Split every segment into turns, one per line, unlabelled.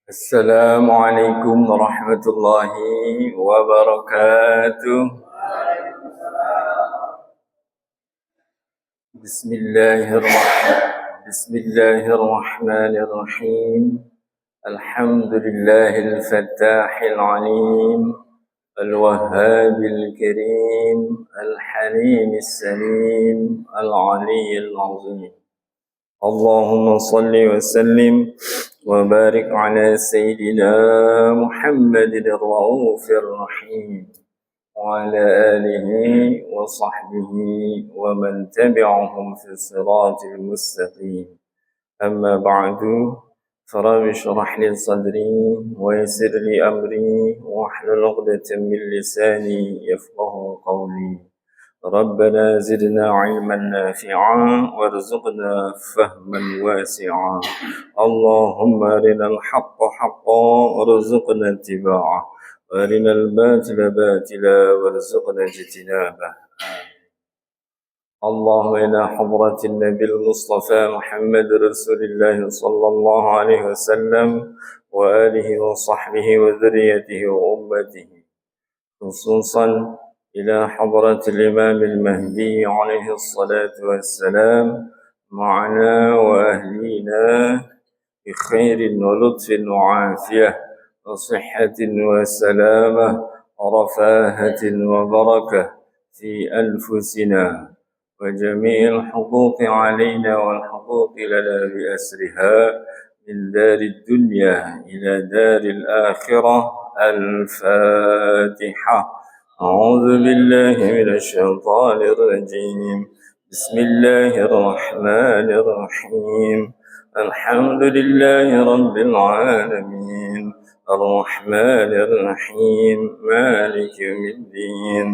السلام عليكم ورحمة الله وبركاته. بسم الله الرحمن الرحيم. الحمد لله الفتاح العليم الوهاب الكريم الحليم السليم العلي العظيم. اللهم صل وسلم وبارك على سيدنا محمد الرؤوف الرحيم وعلى آله وصحبه ومن تبعهم في الصراط المستقيم. أما بعد، فرب اشرح لي صدري ويسر لي أمري واحلل عقدة من لساني يفقه قولي. ربنا زدنا علما نافعا وارزقنا فهما واسعا. اللهم أرنا الحق حقا وارزقنا اتباعه وأرنا الباطل باطلا وارزقنا اجتنابه. اللهم إلى حضرة النبي المصطفى محمد رسول الله صلى الله عليه وسلم وآله وصحبه وذريته وأمته، خصوصا إلى حضرة الإمام المهدي عليه الصلاة والسلام معنا وأهلينا بخير ولطف وعافية وصحة وسلامة ورفاهة وبركة في أنفسنا، وجميع الحقوق علينا والحقوق لنا بأسرها، من دار الدنيا إلى دار الآخرة. الفاتحة. أعوذ بالله من الشيطان الرجيم. بسم الله الرحمن الرحيم. الحمد لله رب العالمين الرحمن الرحيم مالك يوم الدين.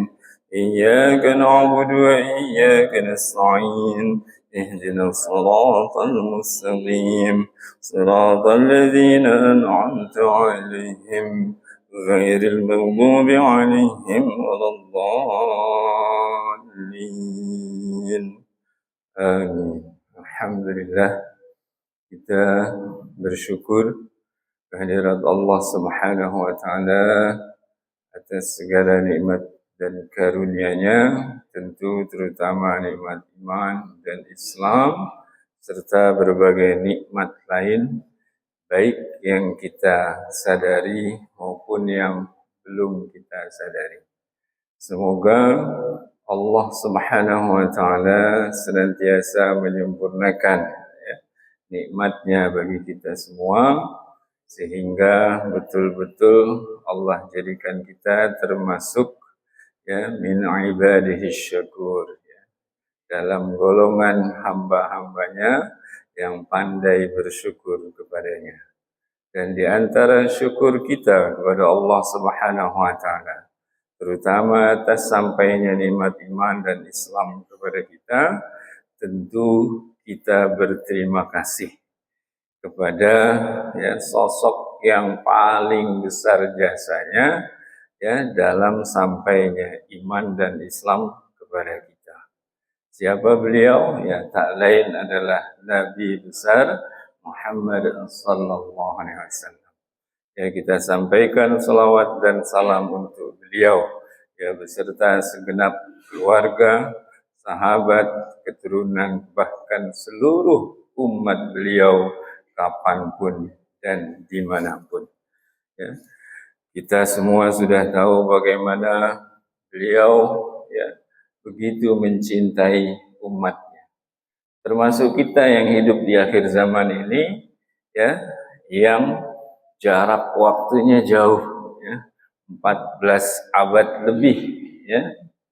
إياك نعبد وإياك نستعين. اهدنا الصراط المستقيم صراط الذين أنعمت عليهم غير المغضوب عليهم ولا الضالين. Amin. Alhamdulillah, kita bersyukur kehadirat Allah Subhanahu wa taala atas segala nikmat dan karunia-Nya, tentu terutama nikmat iman dan Islam serta berbagai nikmat lain, baik yang kita sadari maupun yang belum kita sadari. Semoga Allah Subhanahu wa taala senantiasa menyempurnakan nikmat-Nya bagi kita semua, sehingga betul-betul Allah jadikan kita termasuk min ibadihi syakur, dalam golongan hamba-hambanya yang pandai bersyukur kepadanya. Dan di antara syukur kita kepada Allah Subhanahu wa taala, terutama atas sampainya nikmat iman dan Islam kepada kita, tentu kita berterima kasih kepada sosok yang paling besar jasanya dalam sampainya iman dan Islam kepada kita. Siapa beliau? Tak lain adalah Nabi besar Muhammad sallallahu alaihi wasallam. Kita sampaikan salawat dan salam untuk beliau, beserta segenap keluarga, sahabat, keturunan, bahkan seluruh umat beliau kapanpun dan dimanapun. Kita semua sudah tahu bagaimana beliau begitu mencintai umatnya. Termasuk kita yang hidup di akhir zaman ini, yang jarak waktunya jauh, 14 abad lebih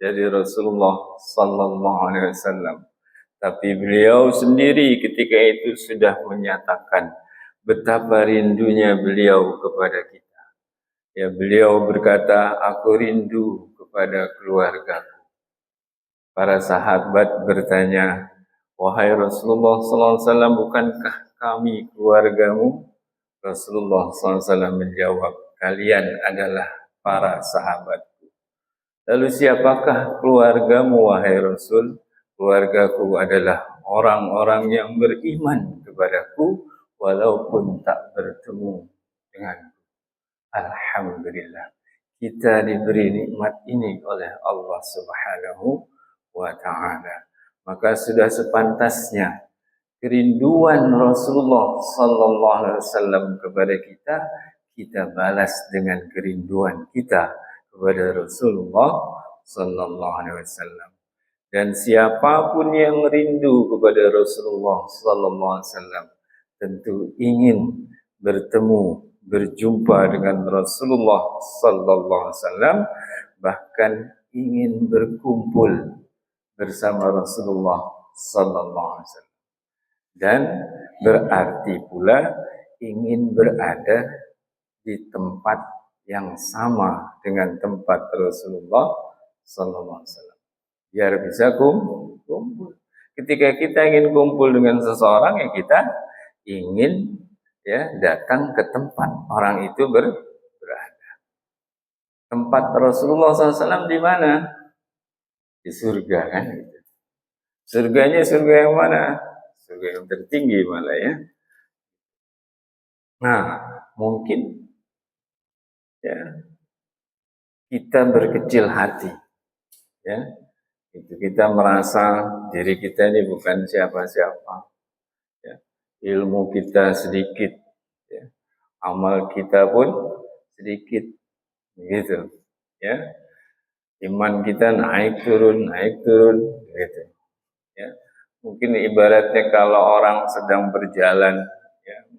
dari Rasulullah sallallahu alaihi wasallam. Tapi beliau sendiri ketika itu sudah menyatakan betapa rindunya beliau kepada kita. Beliau berkata, aku rindu kepada keluargaku. Para sahabat bertanya, wahai Rasulullah sallallahu alaihi wasallam, bukankah kami keluargamu? Rasulullah SAW menjawab, kalian adalah para sahabatku. Lalu siapakah keluargamu wahai Rasul? Keluargaku adalah orang-orang yang beriman kepadaku walaupun tak bertemu dengan Alhamdulillah. Kita diberi nikmat ini oleh Allah Subhanahu wa Ta'ala. Maka sudah sepantasnya kerinduan Rasulullah sallallahu alaihi wasallam kepada kita, kita balas dengan kerinduan kita kepada Rasulullah sallallahu alaihi wasallam. Dan siapapun yang rindu kepada Rasulullah sallallahu alaihi wasallam tentu ingin bertemu, berjumpa dengan Rasulullah sallallahu alaihi wasallam, bahkan ingin berkumpul bersama Rasulullah sallallahu alaihi wasallam. Dan berarti pula ingin berada di tempat yang sama dengan tempat Rasulullah sallallahu alaihi wasallam. Biar bisa kumpul. Ketika kita ingin kumpul dengan seseorang, ya kita ingin datang ke tempat orang itu berada. Tempat Rasulullah SAW di mana? Di surga kan? Surganya surga yang mana? Surga yang tertinggi malah ya. Nah, mungkin kita berkecil hati, itu kita merasa diri kita ini bukan siapa-siapa. Ilmu kita sedikit, amal kita pun sedikit, gitu, iman kita naik turun, gitu, Mungkin ibaratnya kalau orang sedang berjalan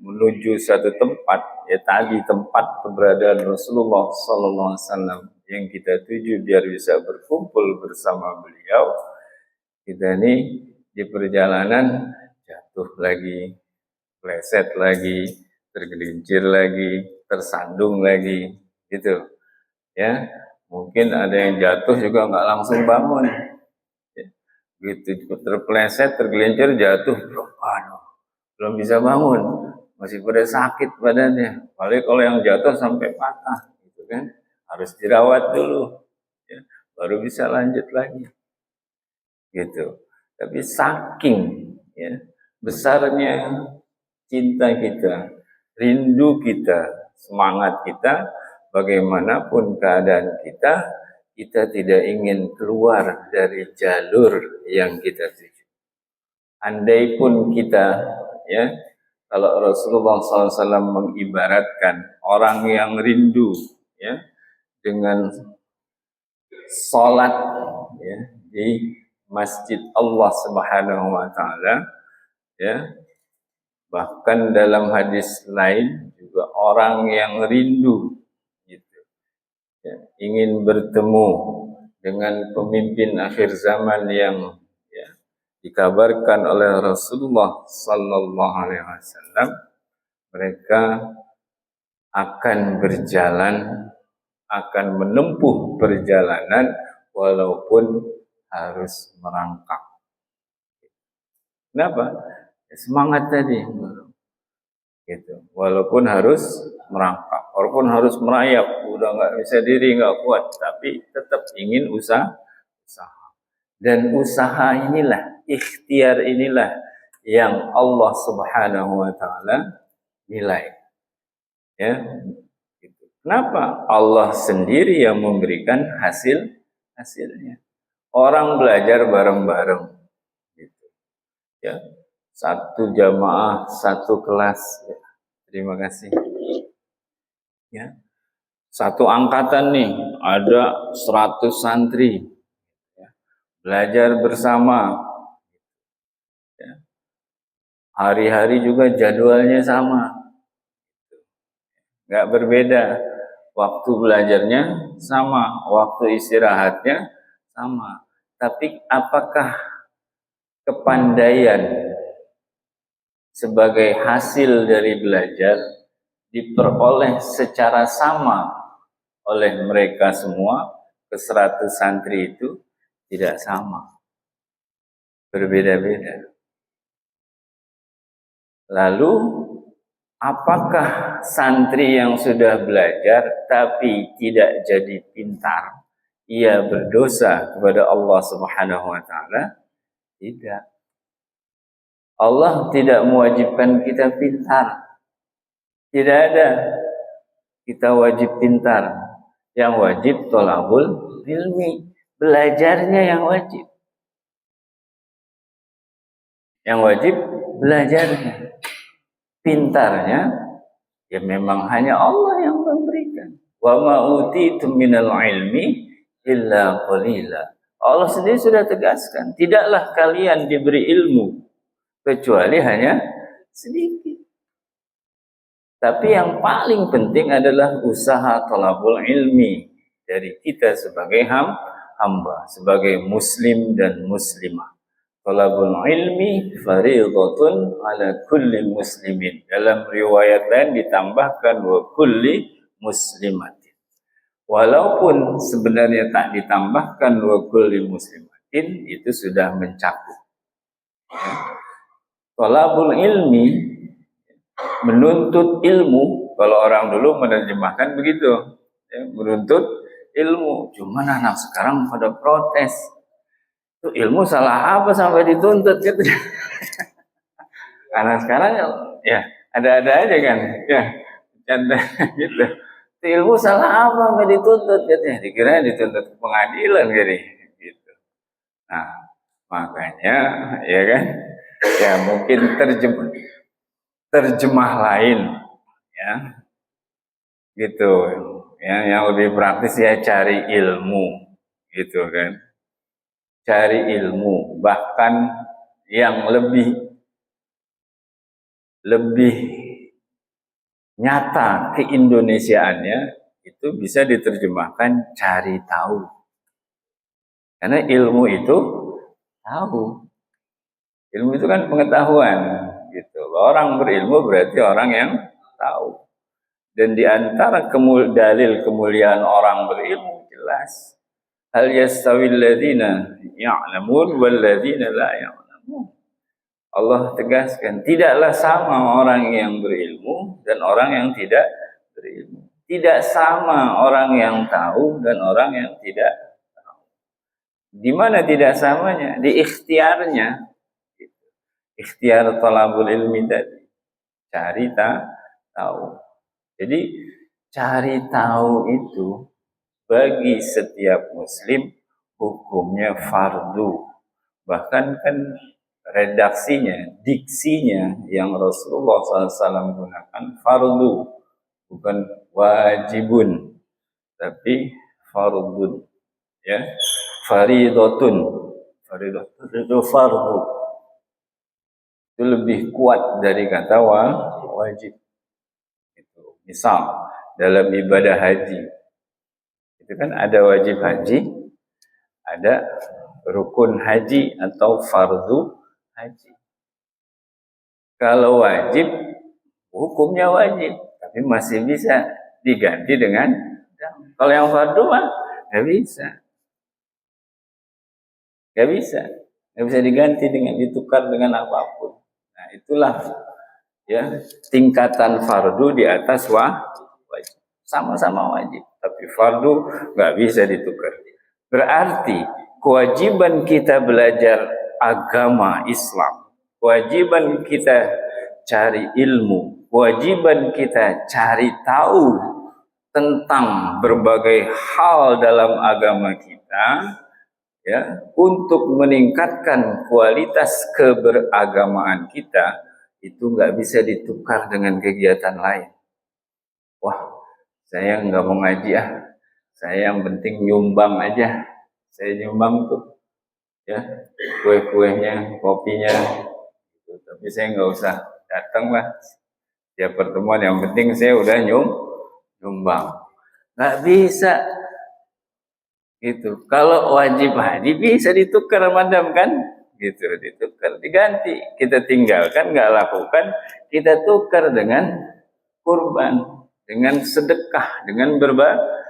menuju satu tempat, tadi tempat keberadaan Rasulullah Sallallahu Alaihi Wasallam yang kita tuju biar bisa berkumpul bersama beliau, kita ini di perjalanan jatuh lagi, pleset lagi, tergelincir lagi, tersandung lagi, gitu. Mungkin ada yang jatuh juga nggak langsung bangun, gitu, terpleset, tergelincir, jatuh, belum bisa bangun, masih pada sakit badannya. Paling kalau yang jatuh sampai patah, gitu kan, harus dirawat dulu, baru bisa lanjut lagi, gitu. Tapi saking besarnya cinta kita, rindu kita, semangat kita, bagaimanapun keadaan kita, kita tidak ingin keluar dari jalur yang kita tuju. Andai pun kita, kalau Rasulullah SAW mengibaratkan orang yang rindu, dengan sholat, di masjid Allah Subhanahu Wa Taala, bahkan dalam hadis lain juga orang yang rindu, ingin bertemu dengan pemimpin akhir zaman yang dikabarkan oleh Rasulullah Sallallahu Alaihi Wasallam, mereka akan berjalan, akan menempuh perjalanan walaupun harus merangkak. Kenapa? Semangat tadi, gitu. Walaupun harus merangkak, walaupun harus merayap, udah nggak bisa diri, nggak kuat, tapi tetap ingin usaha. Dan usaha inilah, ikhtiar inilah yang Allah Subhanahu Wa Taala nilai. Kenapa? Allah sendiri yang memberikan hasilnya. Orang belajar bareng-bareng, gitu. Satu jamaah, satu kelas. Terima kasih. Satu angkatan nih, ada 100 santri. Belajar bersama. Hari-hari juga jadwalnya sama. Nggak berbeda. Waktu belajarnya sama, waktu istirahatnya sama. Tapi apakah kepandaian sebagai hasil dari belajar diperoleh secara sama oleh mereka semua? Ke 100 santri itu tidak sama, berbeda-beda. Lalu apakah santri yang sudah belajar tapi tidak jadi pintar, ia berdosa kepada Allah Subhanahu Wa Taala? Tidak. Allah tidak mewajibkan kita pintar. Tidak ada kita wajib pintar. Yang wajib thalabul ilmi, belajarnya yang wajib. Yang wajib belajarnya. Pintarnya ya memang hanya Allah yang memberikan. Wa ma utitum minal ilmi illa qalila. Allah sendiri sudah tegaskan, tidaklah kalian diberi ilmu kecuali hanya sedikit. Tapi yang paling penting adalah usaha thalabul ilmi dari kita sebagai hamba, sebagai muslim dan muslimah. Thalabul ilmi fariidatun ala kulli muslimin. Dalam riwayat lain ditambahkan wa kulli muslimatin. Walaupun sebenarnya tak ditambahkan wa kulli muslimatin, itu sudah mencakup. Ya. Thalabul ilmi, menuntut ilmu, kalau orang dulu menerjemahkan begitu, ya, menuntut ilmu. Cuman anak sekarang pada protes. Itu ilmu salah apa sampai dituntut gitu. Anak sekarang ya ada-ada aja kan, ya canda gitu. Itu ilmu salah apa sampai dituntut gitu. Dikira dituntut ke pengadilan gitu. Nah, makanya ya kan, ya mungkin terjemah lain ya gitu ya, yang lebih praktis ya cari ilmu gitu kan, cari ilmu, bahkan yang lebih nyata keindonesiaannya itu bisa diterjemahkan cari tahu, karena ilmu itu tahu, ilmu itu kan pengetahuan gitu. Orang berilmu berarti orang yang tahu. Dan di antara dalil kemuliaan orang berilmu jelas, hal yastawil ladzina ya'lamun wal ladzina la ya'lamun. Allah tegaskan, tidaklah sama orang yang berilmu dan orang yang tidak berilmu. Tidak sama orang yang tahu dan orang yang tidak tahu. Di mana tidak samanya? Di ikhtiarnya. Ikhtiar thalabul ilmi tadi. Cari tahu. Jadi cari tahu itu bagi setiap muslim hukumnya fardu. Bahkan kan redaksinya, diksinya yang Rasulullah SAW gunakan fardu, bukan wajibun, tapi fardun, ya, faridatun. Faridatun itu fardu, itu lebih kuat dari kata wajib. Itu misal dalam ibadah haji, itu kan ada wajib haji, ada rukun haji atau fardu haji. Kalau wajib, hukumnya wajib, tapi masih bisa diganti dengan, kalau yang fardu mah nggak bisa, nggak bisa diganti dengan ditukar dengan apapun. Nah itulah ya tingkatan fardu di atas wajib, sama-sama wajib, tapi fardu nggak bisa ditukar. Berarti kewajiban kita belajar agama Islam, kewajiban kita cari ilmu, kewajiban kita cari tahu tentang berbagai hal dalam agama kita, ya, untuk meningkatkan kualitas keberagamaan kita, itu nggak bisa ditukar dengan kegiatan lain. Wah, saya nggak mau ngaji saya yang penting nyumbang aja. Saya nyumbang tuh, ya, kue-kuenya, kopinya, gitu. Tapi saya nggak usah datang lah tiap pertemuan. Yang penting saya udah nyumbang. Nggak bisa, gitu. Kalau wajib haji bisa ditukar madam kan, gitu, ditukar, diganti. Kita tinggalkan, nggak lakukan, kita tukar dengan kurban, dengan sedekah, dengan berbagi.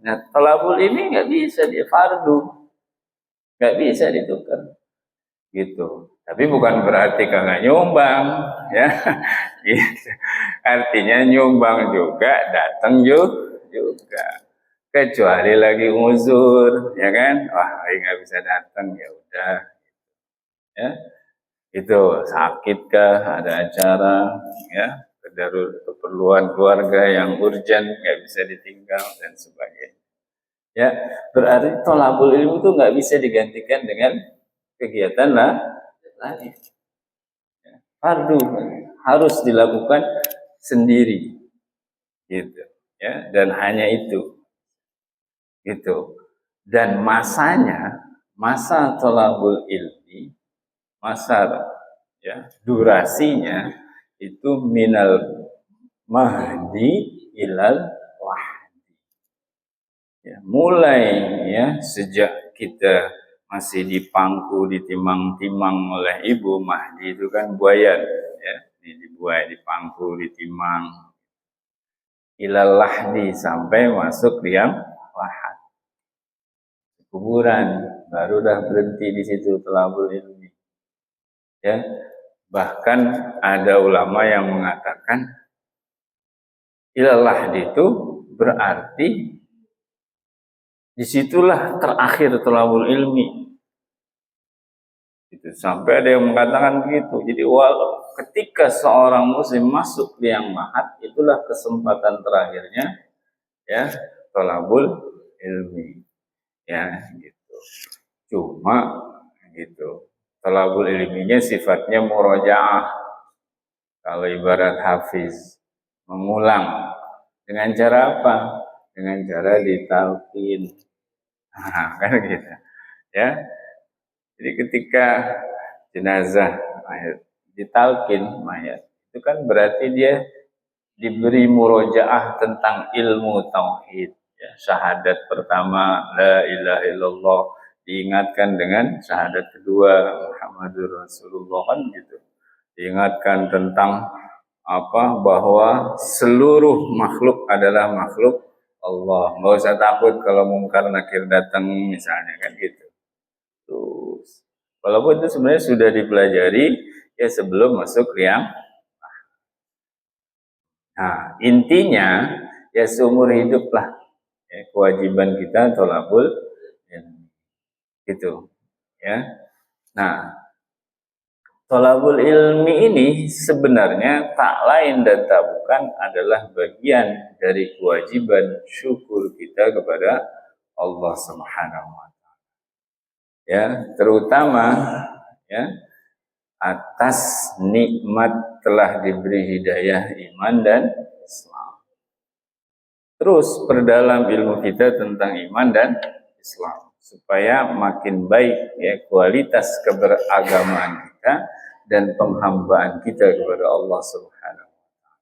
Nah, thalabul ini nggak bisa, dia fardu, nggak bisa ditukar, gitu. Tapi bukan berarti kagak nyumbang, ya. Gitu. Artinya nyumbang juga, datang juga. Kecuali lagi uzur, ya kan? Wah, nggak bisa datang, ya udah, ya. Itu sakit kah, ada acara, ya. keperluan keluarga yang urgent nggak bisa ditinggal dan sebagainya. Ya, berarti thalabul ilmi itu nggak bisa digantikan dengan kegiatan lain. Ya, fardu harus dilakukan sendiri, gitu. Ya, dan hanya itu, gitu. Dan masa thalabul ilmi, masa ya durasinya itu minal mahdi ilal wahdi. Ya, mulai ya sejak kita masih dipangku, ditimang-timang oleh ibu. Mahdi itu kan buayan, ya, dibuai, dipangku, ditimang, ilal lahdi sampai masuk liang lahat, kuburan, baru dah berhenti di situ thalabul ilmi. Ya, bahkan ada ulama yang mengatakan ilal lahdi itu berarti disitulah terakhir thalabul ilmi. Itu sampai ada yang mengatakan begitu. Jadi walau ketika seorang muslim masuk liang lahat, itulah kesempatan terakhirnya ya thalabul ilmi. Ya gitu. Cuma gitu. Thalabul ilminya sifatnya murojaah. Kalau ibarat hafiz mengulang dengan cara apa? Dengan cara ditalqin. Nah, kan gitu. Ya. Jadi ketika jenazah mayat ditalqin mayat, itu kan berarti dia diberi murojaah tentang ilmu tauhid. Ya, syahadat pertama la ilaha illallah diingatkan dengan syahadat kedua Muhammadur Rasulullah, kan gitu. Diingatkan tentang apa, bahwa seluruh makhluk adalah makhluk Allah. Nggak usah takut kalau mungkar nakir datang misalnya, kan gitu. Terus, walaupun itu sebenarnya sudah dipelajari ya sebelum masuk liang. Nah, intinya ya seumur hidup lah ya, kewajiban kita thalabul ilmi. Gitu ya. Nah, thalabul ilmi ini sebenarnya tak lain dan tak bukan adalah bagian dari kewajiban syukur kita kepada Allah Subhanahu wa taala. Ya, terutama ya atas nikmat telah diberi hidayah iman dan Islam. Terus perdalam ilmu kita tentang iman dan Islam supaya makin baik ya kualitas keberagamaan kita dan penghambaan kita kepada Allah Subhanahu wa taala.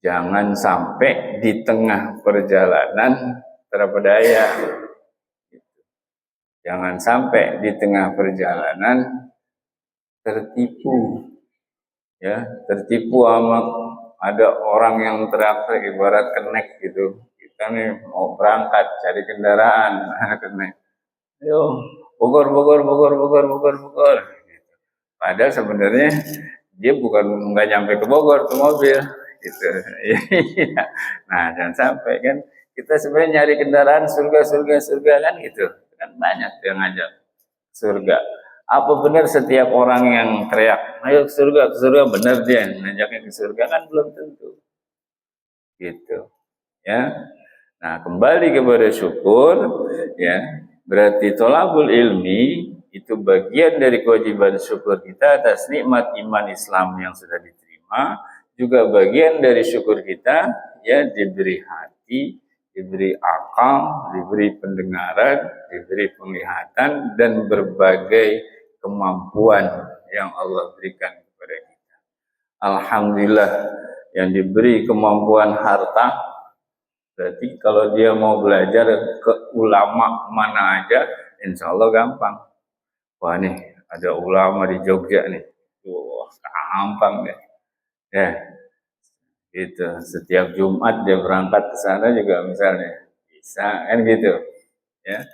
Jangan sampai di tengah perjalanan terpedaya. Jangan sampai di tengah perjalanan tertipu. Ya, tertipu sama ada orang yang teriak ibarat kenek gitu. Kita nih mau berangkat cari kendaraan, kenek. Ayo, Bogor, Bogor, Bogor, Bogor, Bogor, Bogor. Padahal sebenarnya dia bukan nggak nyampe ke Bogor tuh mobil, gitu. Nah, jangan sampai kan kita sebenarnya nyari kendaraan surga, surga, surga kan gitu. Kan banyak yang ngajak surga. Apa benar setiap orang yang teriak, ayo ke surga benar dia ngajaknya ke surga? Kan belum tentu. Gitu. Ya. Nah, kembali kepada syukur, ya. Berarti thalabul ilmi itu bagian dari kewajiban syukur kita atas nikmat iman Islam yang sudah diterima, juga bagian dari syukur kita ya diberi hati, diberi akal, diberi pendengaran, diberi penglihatan dan berbagai kemampuan yang Allah berikan kepada kita. Alhamdulillah yang diberi kemampuan harta, berarti kalau dia mau belajar ke ulama mana aja, insya Allah gampang. Wah nih ada ulama di Jogja nih, wah gampang deh. Ya, gitu. Setiap Jumat dia berangkat ke sana juga misalnya, bisa kan gitu. Ya,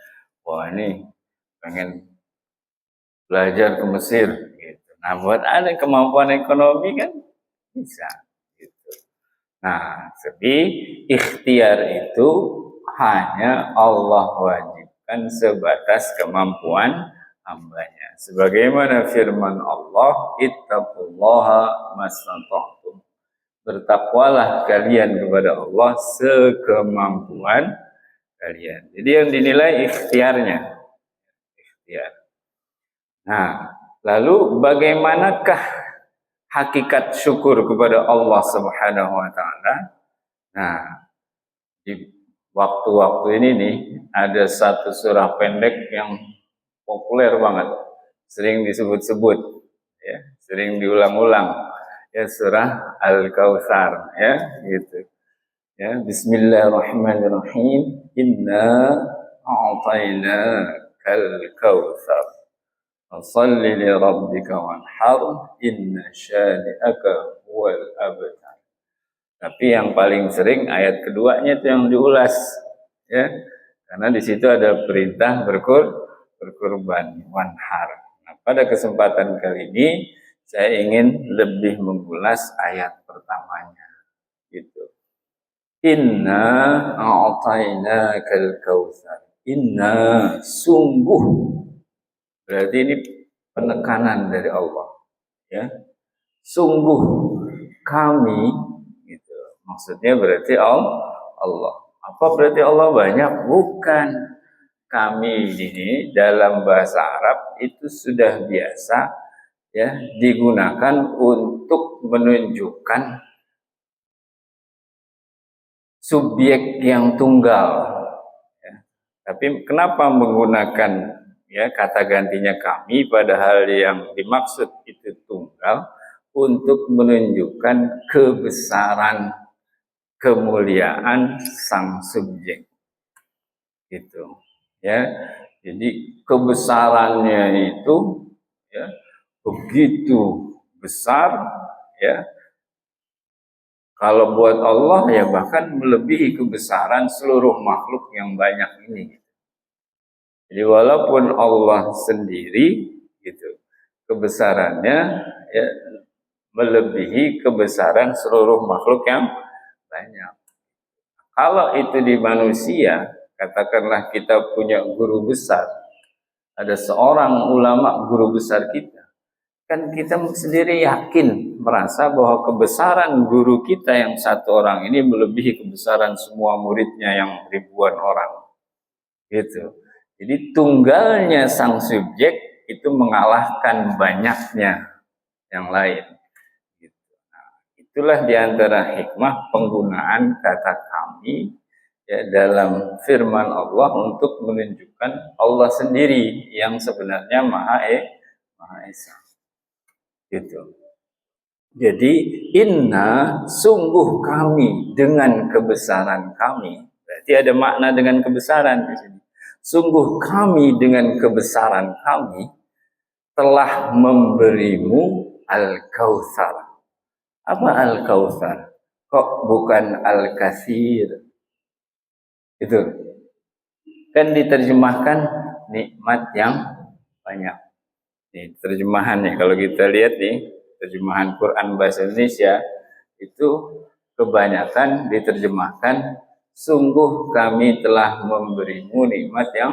wah ini pengen belajar ke Mesir gitu. Nah, buat ada kemampuan ekonomi kan bisa gitu. Nah, tapi ikhtiar itu hanya Allah wajibkan sebatas kemampuan hambanya. Sebagaimana firman Allah, ittaqullaha mastata'tum. Bertakwalah kalian kepada Allah sekemampuan kalian. Jadi yang dinilai ikhtiarnya. Ikhtiar. Nah, lalu bagaimanakah hakikat syukur kepada Allah Subhanahu wa taala? Nah, di waktu-waktu ini nih ada satu surah pendek yang populer banget, sering disebut-sebut, ya, sering diulang-ulang, ya, surah Al-Kautsar, ya, gitu. Ya, Bismillahirrahmanirrahim. Inna a'tainakal kautsar. Fashalli li rabbika wanhar. Inna syani'aka huwal abtar. Tapi yang paling sering ayat keduanya itu yang diulas, ya. Karena di situ ada perintah berkurban, wanhar. Nah, pada kesempatan kali ini saya ingin lebih mengulas ayat pertamanya, gitu. Inna a'tainakal kautsar. Inna, sungguh. Berarti ini penekanan dari Allah, ya. Sungguh kami, gitu. Maksudnya berarti Allah. Apa berarti Allah banyak? Bukan. Kami ini dalam bahasa Arab itu sudah biasa, ya, digunakan untuk menunjukkan subjek yang tunggal, ya. Tapi kenapa menggunakan, ya, kata gantinya kami padahal yang dimaksud itu tunggal? Untuk menunjukkan kebesaran, kemuliaan sang subjek, gitu, ya. Jadi kebesarannya itu, ya, begitu besar, ya. Kalau buat Allah ya bahkan melebihi kebesaran seluruh makhluk yang banyak ini. Jadi walaupun Allah sendiri, gitu, kebesarannya, ya, melebihi kebesaran seluruh makhluk yang banyak. Kalau itu di manusia, katakanlah kita punya guru besar, ada seorang ulama guru besar kita, kan kita sendiri yakin merasa bahwa kebesaran guru kita yang satu orang ini melebihi kebesaran semua muridnya yang ribuan orang, gitu. Jadi tunggalnya sang subjek itu mengalahkan banyaknya yang lain, gitu. Nah, itulah diantara hikmah penggunaan kata kami, ya, dalam firman Allah untuk menunjukkan Allah sendiri yang sebenarnya Maha Esa. Gitu. Jadi inna, sungguh kami dengan kebesaran kami. Berarti ada makna dengan kebesaran di sini. Sungguh kami dengan kebesaran kami telah memberimu al-kautsar. Apa al-kautsar? Kok bukan al-katsir? Itu kan diterjemahkan nikmat yang banyak. Nih, terjemahannya kalau kita lihat nih, terjemahan Quran bahasa Indonesia itu kebanyakan diterjemahkan sungguh kami telah memberimu nikmat yang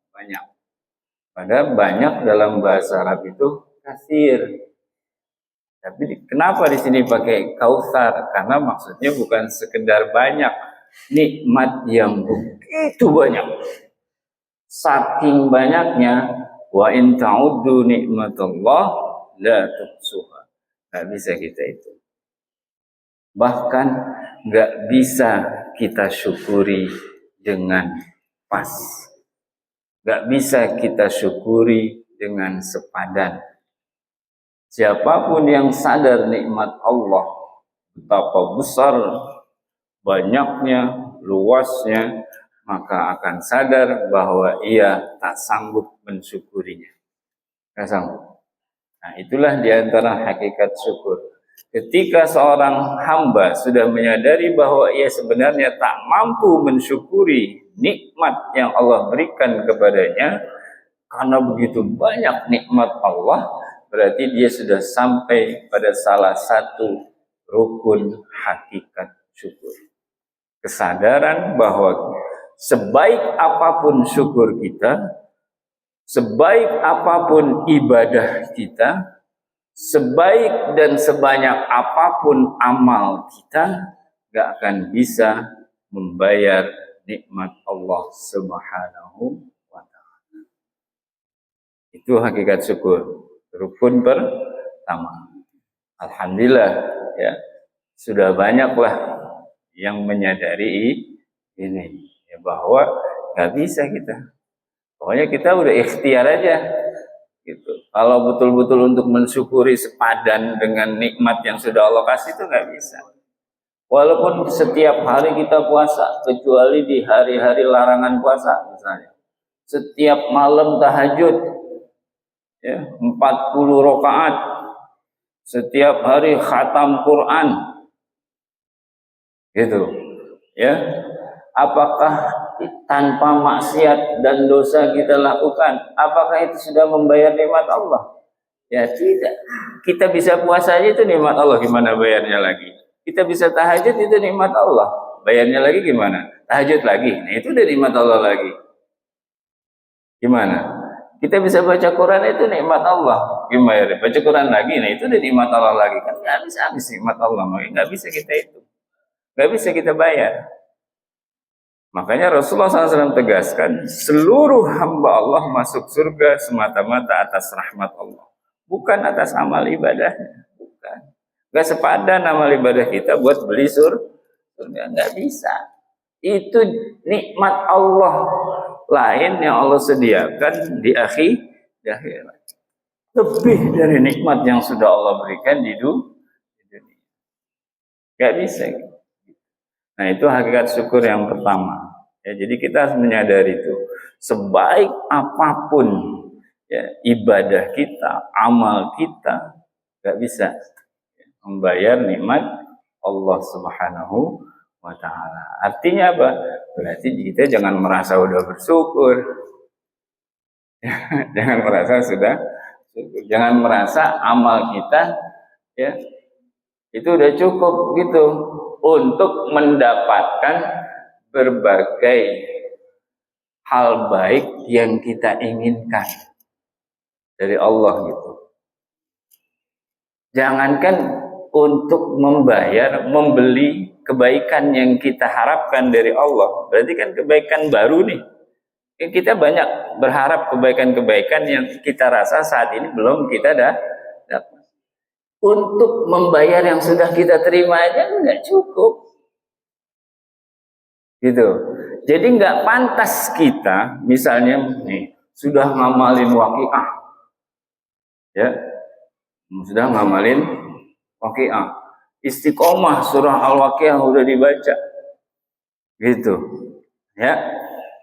banyak. Padahal banyak dalam bahasa Arab itu katsir. Tapi kenapa di sini pakai kautsar? Karena maksudnya bukan sekedar banyak, nikmat yang begitu banyak. Saking banyaknya, wa in ta'uddu nikmatallah la tuhsuha. Nggak bisa kita itu. Bahkan nggak bisa kita syukuri dengan pas. Nggak bisa kita syukuri dengan sepadan. Siapapun yang sadar nikmat Allah, betapa besar, banyaknya, luasnya, maka akan sadar bahwa ia tak sanggup mensyukurinya. Tak sanggup. Nah, itulah diantara hakikat syukur. Ketika seorang hamba sudah menyadari bahwa ia sebenarnya tak mampu mensyukuri nikmat yang Allah berikan kepadanya, karena begitu banyak nikmat Allah, berarti dia sudah sampai pada salah satu rukun hakikat syukur. Kesadaran bahwa sebaik apapun syukur kita, Sebaik apapun ibadah kita, sebaik dan sebanyak apapun amal kita, gak akan bisa membayar nikmat Allah Subhanahu wa Ta'ala. Itu hakikat syukur. Rukun pertama. Alhamdulillah, ya, sudah banyaklah yang menyadari ini, ya, bahwa gak bisa kita. Pokoknya kita udah ikhtiar aja. Gitu. Kalau betul-betul untuk mensyukuri sepadan dengan nikmat yang sudah Allah kasih itu nggak bisa. Walaupun setiap hari kita puasa, kecuali di hari-hari larangan puasa misalnya. Setiap malam tahajud, ya, 40 rakaat. Setiap hari khatam Quran, gitu. Ya, apakah tanpa maksiat dan dosa kita lakukan, apakah itu sudah membayar nikmat Allah? Ya tidak. Kita bisa puasa aja itu nikmat Allah, gimana bayarnya lagi? Kita bisa tahajud itu nikmat Allah, bayarnya lagi gimana? Tahajud lagi, nah itu udah nikmat Allah lagi. Gimana? Kita bisa baca Quran itu nikmat Allah, gimana? Baca Quran lagi, nah itu udah nikmat Allah lagi. Kan nggak bisa habis nikmat Allah, nggak bisa kita itu, nggak bisa kita bayar. Makanya Rasulullah SAW tegaskan, seluruh hamba Allah masuk surga semata-mata atas rahmat Allah, bukan atas amal ibadahnya. Bukan. Gak sepadan amal ibadah kita buat beli surga, nggak bisa. Itu nikmat Allah lain yang Allah sediakan di akhirat. Lebih dari nikmat yang sudah Allah berikan di dunia. Gak bisa. Nah, itu hakikat syukur yang pertama. Ya, jadi kita harus menyadari itu. Sebaik apapun, ya, ibadah kita, amal kita, gak bisa membayar nikmat Allah Subhanahu wa Ta'ala. Artinya apa? Berarti kita jangan merasa udah bersyukur. Jangan merasa sudah syukur. Jangan merasa amal kita, ya, itu udah cukup gitu untuk mendapatkan berbagai hal baik yang kita inginkan dari Allah gitu. Jangankan untuk membayar, membeli kebaikan yang kita harapkan dari Allah. Berarti kan kebaikan baru nih. Kita banyak berharap kebaikan-kebaikan yang kita rasa saat ini belum kita dapat. Untuk membayar yang sudah kita terima aja nggak cukup, gitu. Jadi nggak pantas kita, misalnya nih, sudah ngamalin waqiah, ya, sudah ngamalin waqiah, istiqomah surah Al-Waqiah udah dibaca, gitu, ya,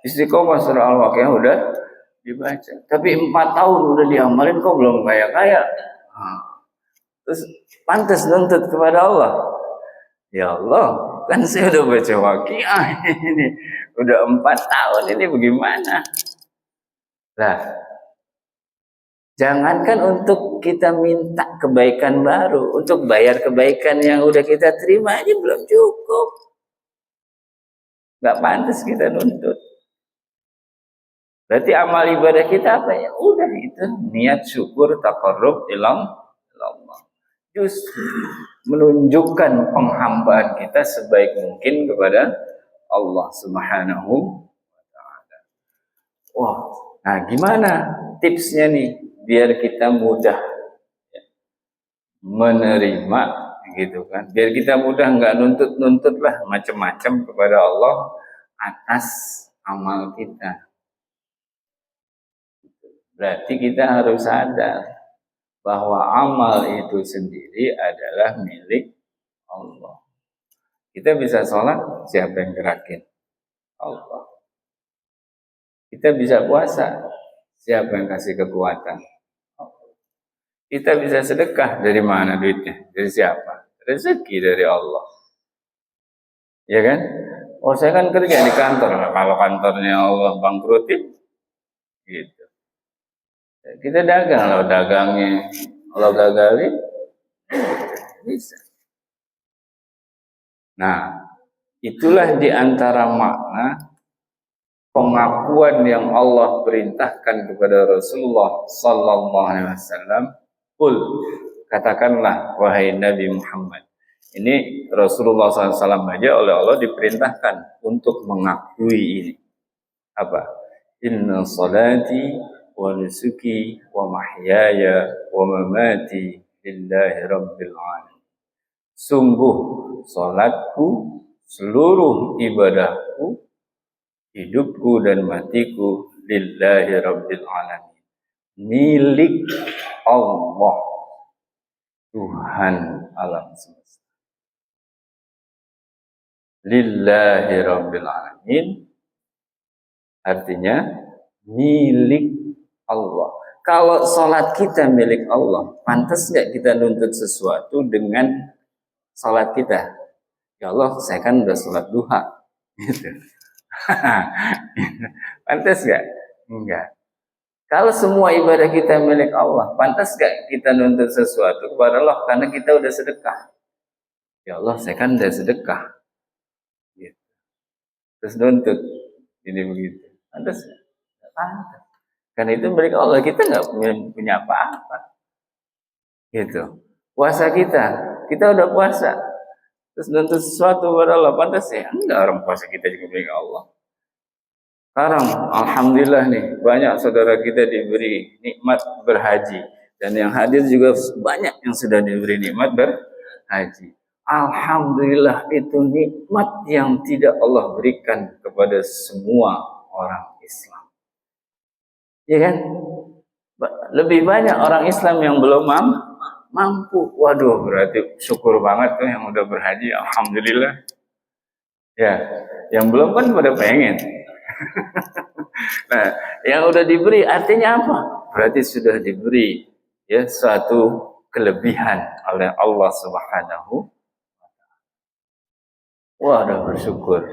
istiqomah surah Al-Waqiah udah dibaca, tapi 4 tahun udah diamalin kok belum kaya-kaya. Terus pantas nuntut kepada Allah. Ya Allah, kan saya udah baca waqiah ini, udah 4 tahun ini bagaimana? Nah, jangankan untuk kita minta kebaikan baru, untuk bayar kebaikan yang udah kita terima aja belum cukup. Gak pantas kita nuntut. Berarti amal ibadah kita apa ya? Udah itu niat syukur taqarrub ila Allah. Justru menunjukkan penghambaan kita sebaik mungkin kepada Allah Subhanahu wa Ta'ala. Wah, nah gimana tipsnya nih biar kita mudah menerima, gitu kan? Biar kita mudah nggak nuntut-nuntut lah macam-macam kepada Allah atas amal kita. Berarti kita harus sadar bahwa amal itu sendiri adalah milik Allah. Kita bisa sholat, siapa yang gerakin? Allah. Kita bisa puasa, siapa yang kasih kekuatan? Allah. Kita bisa sedekah, dari mana duitnya? Dari siapa? Rezeki dari Allah. Ya kan? Oh, saya kan kerja di kantor. Kalau kantornya Allah bangkrutin, gitu. Kita dagang, loh, dagangnya Allah gagalin, bisa. Nah, itulah diantara makna pengakuan yang Allah perintahkan kepada Rasulullah sallallahu alaihi wasallam, qul, katakanlah wahai Nabi Muhammad. Ini Rasulullah SAW aja oleh Allah diperintahkan untuk mengakui ini. Apa? Inna salati wa nusuki wa mahyaya wa mamati lillahi rabbil alamin. Sungguh salatku, seluruh ibadahku, hidupku dan matiku lillahi rabbil alamin, milik Allah, Tuhan alam semesta. Lillahi rabbil alamin artinya milik Allah. Kalau salat kita milik Allah, pantas nggak kita nuntut sesuatu dengan salat kita? Ya Allah, saya kan udah salat duha, gitu. Pantas nggak? Enggak. Kalau semua ibadah kita milik Allah, pantas nggak kita nuntut sesuatu kepada Allah karena kita udah sedekah? Ya Allah, saya kan udah sedekah, gitu. Terus nuntut ini begitu. Pantas nggak? Nggak pantas. Karena itu milik Allah, kita nggak punya apa-apa, gitu. Puasa kita udah puasa, terus nuntut sesuatu kepada Allah, pantas ya? Enggak, orang puasa kita juga milik Allah. Sekarang, alhamdulillah nih, banyak saudara kita diberi nikmat berhaji. Dan yang hadir juga banyak yang sudah diberi nikmat berhaji. Alhamdulillah, itu nikmat yang tidak Allah berikan kepada semua orang Islam. Ya kan? Lebih banyak orang Islam yang belum mampu. Waduh, berarti syukur banget tuh yang udah berhaji, alhamdulillah. Ya, yang belum kan pada pengen. Nah, yang udah diberi artinya apa? Berarti sudah diberi ya suatu kelebihan oleh Allah Subhanahu wa taala. Wah, udah bersyukur.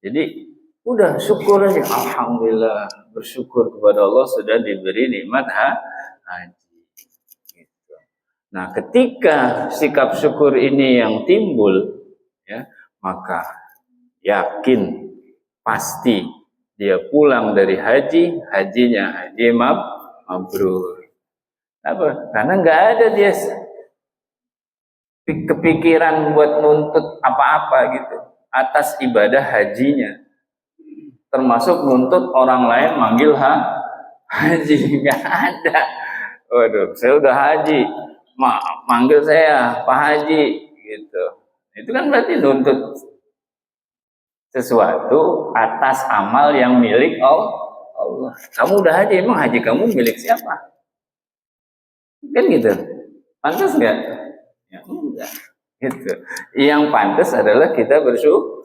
Jadi udah syukur aja, alhamdulillah, bersyukur kepada Allah sudah diberi nikmat haji. Gitu. Nah, ketika sikap syukur ini yang timbul, ya, maka yakin pasti dia pulang dari hajinya haji mabrur. Apa? Karena nggak ada dia kepikiran buat nuntut apa-apa gitu atas ibadah hajinya. Termasuk nuntut orang lain manggil haji, nggak ada. Waduh, saya udah haji, manggil saya Pak Haji, gitu. Itu kan berarti nuntut sesuatu atas amal yang milik Allah. Kamu udah haji, emang haji kamu milik siapa? Kan gitu. Pantas nggak? Ya enggak. Gitu. Yang pantas adalah kita bersyukur.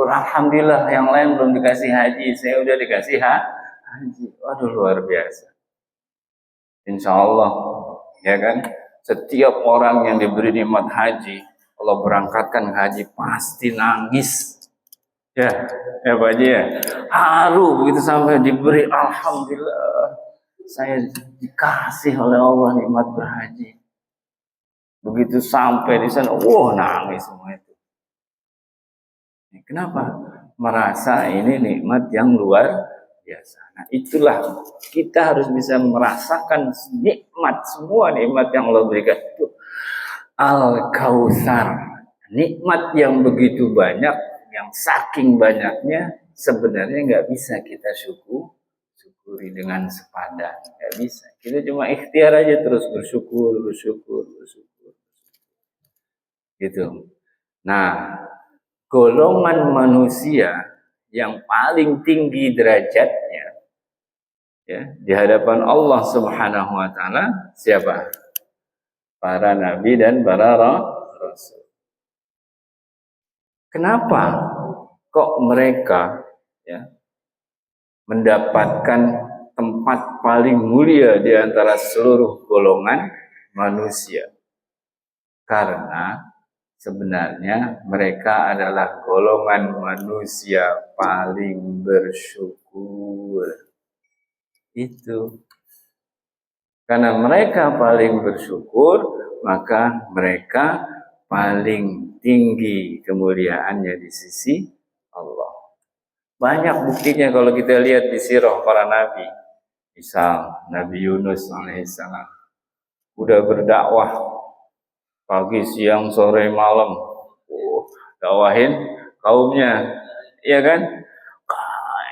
Alhamdulillah, yang lain belum dikasih haji, saya udah dikasih haji. Waduh, luar biasa. Insya Allah, ya kan? Setiap orang yang diberi nikmat haji, Allah berangkatkan haji pasti nangis. Ya Pak Haji ya, haru begitu sampai diberi, alhamdulillah saya dikasih oleh Allah nikmat berhaji. Begitu sampai di sana, nangis semua itu. Kenapa? Merasa ini nikmat yang luar biasa. Nah, itulah kita harus bisa merasakan nikmat, semua nikmat yang Allah berikan itu Al-Kautsar, nikmat yang begitu banyak, yang saking banyaknya sebenarnya nggak bisa kita syukuri dengan sepadan, nggak bisa. Kita cuma ikhtiar aja terus bersyukur, gitu. Nah, golongan manusia yang paling tinggi derajatnya ya di hadapan Allah Subhanahu wa taala siapa? Para nabi dan para rasul. Kenapa kok mereka ya mendapatkan tempat paling mulia di antara seluruh golongan manusia? Karena sebenarnya mereka adalah golongan manusia paling bersyukur. Itu. Karena mereka paling bersyukur, maka mereka paling tinggi kemuliaannya di sisi Allah. Banyak buktinya kalau kita lihat di sirah para nabi. Misal Nabi Yunus alaihissalam udah berdakwah pagi, siang, sore, malam. Dakwahin kaumnya. Iya kan?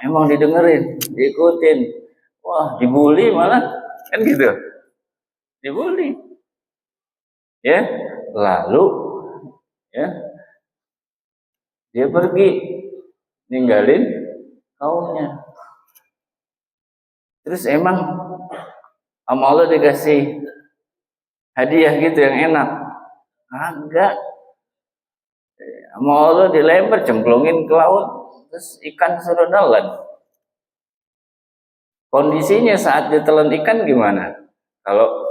Emang didengerin, diikutin. Wah, dibully malah. Kan gitu. Dibully. Ya. Lalu ya, dia pergi ninggalin kaumnya. Terus emang sama Allah dikasih hadiah gitu yang enak? Agak. Sama Allah dilempar, cemplungin ke laut, terus ikan suruh nelan. Kondisinya saat ditelan ikan gimana? Kalau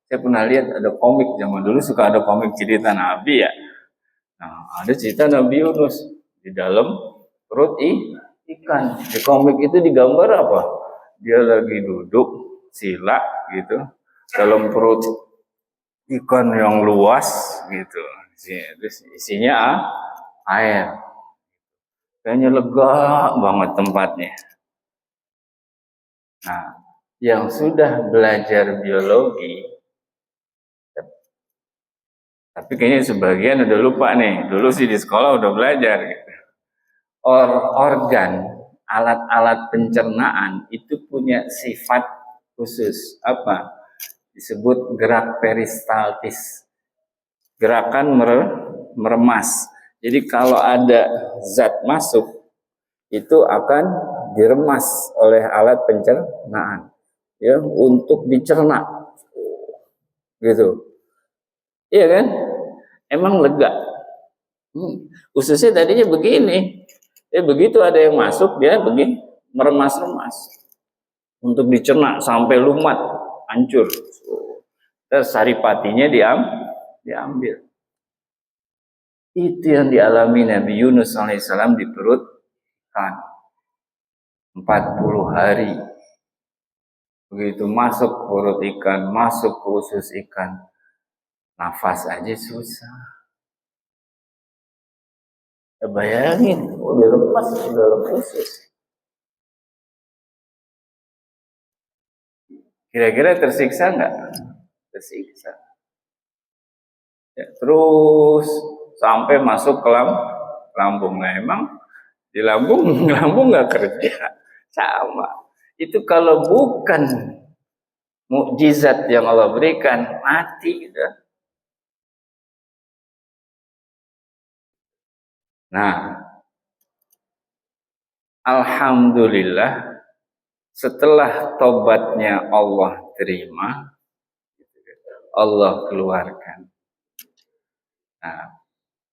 saya pernah lihat ada komik zaman dulu, suka ada komik cerita Nabi ya. Nah, ada cerita Nabi Yunus di dalam perut ikan. Di komik itu digambar apa? Dia lagi duduk sila gitu dalam perut ikan yang luas gitu. Terus isinya air. Kayaknya lega banget tempatnya. Nah, yang sudah belajar biologi, tapi kayaknya sebagian udah lupa nih. Dulu sih di sekolah udah belajar gitu. Organ, alat-alat pencernaan itu punya sifat khusus. Apa? Disebut gerak peristaltis. Gerakan meremas. Jadi kalau ada zat masuk, itu akan diremas oleh alat pencernaan ya untuk dicerna gitu. Iya kan? Emang lega. Ususnya tadinya begini. Begitu ada yang masuk dia begini meremas-remas untuk dicerna sampai lumat, hancur. Terus saripatinya diambil. Itu yang dialami Nabi Yunus alaihissalam di perut ikan 40 hari. Begitu masuk ke perut ikan, masuk ke usus ikan, nafas aja susah. Ya bayangin, udah lepas di dalam usus. Kira-kira tersiksa nggak? Tersiksa. Ya, terus sampai masuk ke lambung. Nah emang di lambung nggak kerja, sama. Itu kalau bukan mukjizat yang Allah berikan, mati gitu. Nah, alhamdulillah setelah tobatnya Allah terima, Allah keluarkan. Nah,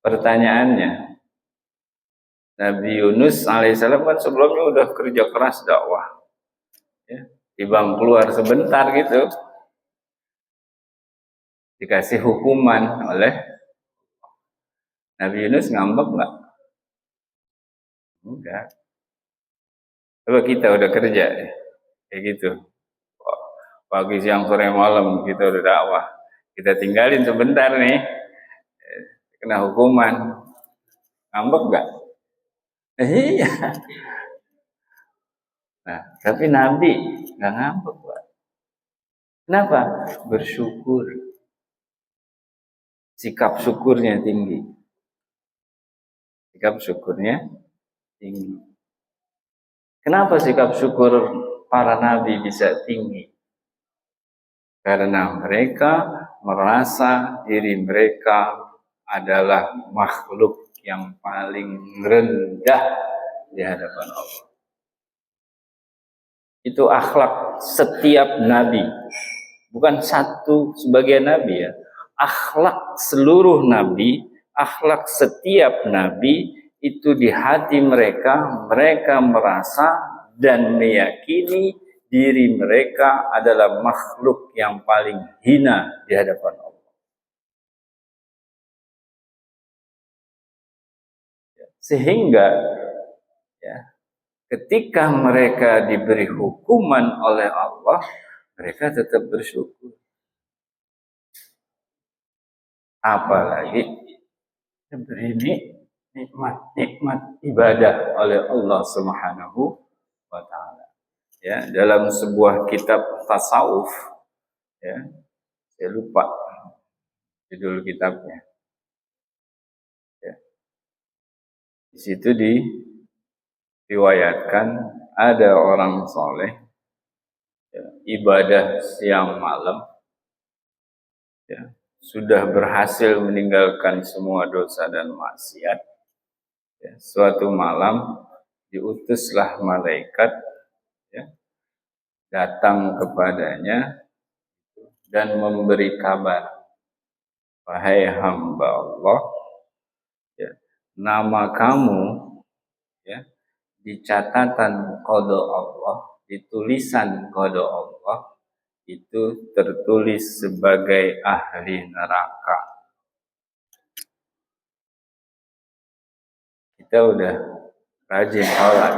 pertanyaannya, Nabi Yunus alaihissalam kan sebelumnya udah kerja keras dakwah, ya, timbang keluar sebentar gitu, dikasih hukuman oleh Nabi Yunus, ngambek nggak? Enggak. Coba kita udah kerja, kayak gitu, pagi siang sore malam kita udah dakwah, kita tinggalin sebentar nih, kena hukuman, ngambek nggak? Iya. Nah, tapi Nabi nggak ngambek, Pak. Kenapa? Bersyukur. Sikap syukurnya tinggi. Sikap syukurnya tinggi. Kenapa sikap syukur para nabi bisa tinggi? Karena mereka merasa diri mereka adalah makhluk yang paling rendah di hadapan Allah. Itu akhlak setiap nabi. Bukan satu sebagian nabi ya. Akhlak seluruh nabi, akhlak setiap nabi itu di hati mereka, mereka merasa dan meyakini diri mereka adalah makhluk yang paling hina di hadapan Allah. Sehingga ya, ketika mereka diberi hukuman oleh Allah, mereka tetap bersyukur. Apalagi diberi nikmat-nikmat ibadah oleh Allah Subhanahu wa taala. Ya, dalam sebuah kitab tasawuf, ya, saya lupa judul kitabnya. Ya. Di situ diriwayatkan ada orang soleh, ya, ibadah siang malam, ya, sudah berhasil meninggalkan semua dosa dan maksiat. Ya, suatu malam diutuslah malaikat, ya, datang kepadanya dan memberi kabar, wahai hamba Allah, ya, nama kamu, ya, di catatan qada Allah, di tulisan qada Allah itu tertulis sebagai ahli neraka. Kita udah rajin sholat,